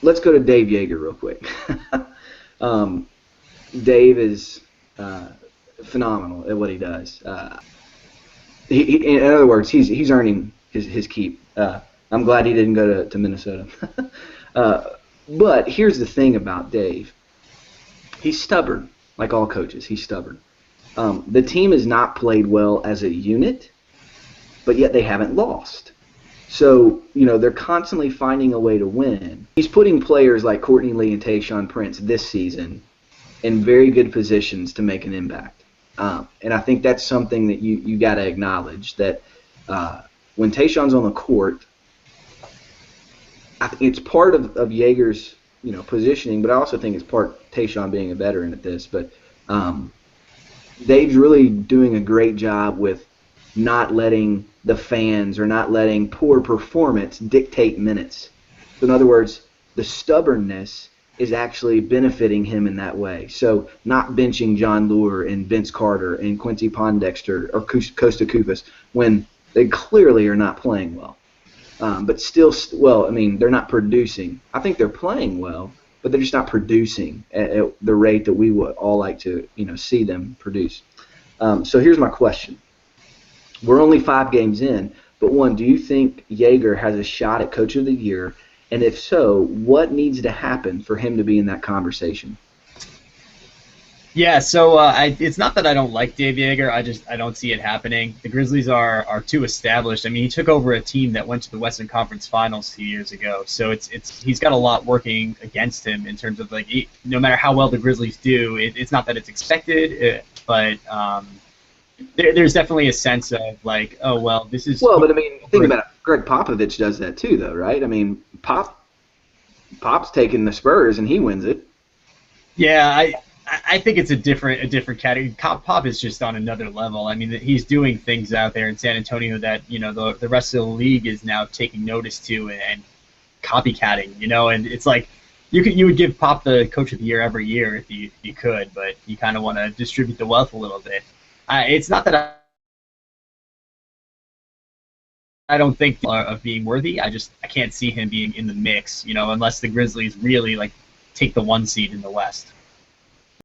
let's go to Dave Joerger real quick. Dave is phenomenal at what he does. In other words, he's earning his keep. I'm glad he didn't go to Minnesota. But here's the thing about Dave. He's stubborn, like all coaches. He's stubborn. The team has not played well as a unit, but yet they haven't lost. So, they're constantly finding a way to win. He's putting players like Courtney Lee and Tayshaun Prince this season in very good positions to make an impact. And I think that's something that you got to acknowledge, that when Tayshaun's on the court, I think it's part of Joerger's positioning, but I also think it's part Tayshaun being a veteran at this. But Dave's really doing a great job with not letting the fans or not letting poor performance dictate minutes. So in other words, the stubbornness is actually benefiting him in that way. So not benching John Lure and Vince Carter and Quincy Pondexter or Costa Kufas when they clearly are not playing well. But still, they're not producing. I think they're playing well, but they're just not producing at the rate that we would all like to, see them produce. So here's my question. We're only 5 games in, but one, do you think Joerger has a shot at Coach of the Year? And if so, what needs to happen for him to be in that conversation? Yeah, so it's not that I don't like Dave Joerger. I don't see it happening. The Grizzlies are too established. I mean, he took over a team that went to the Western Conference Finals 2 years ago. So he's got a lot working against him in terms of no matter how well the Grizzlies do, it's not that it's expected, but there's definitely a sense of oh well, this is. Well, but think about it. Greg Popovich does that too, though, right? Pop's taking the Spurs and he wins it. Yeah, I think it's a different category. Pop is just on another level. I mean, he's doing things out there in San Antonio that the rest of the league is now taking notice to and copycatting. And it's like you would give Pop the Coach of the Year every year if you could, but you kind of want to distribute the wealth a little bit. It's not that I don't think of being worthy. I can't see him being in the mix, unless the Grizzlies really take the 1 seed in the West.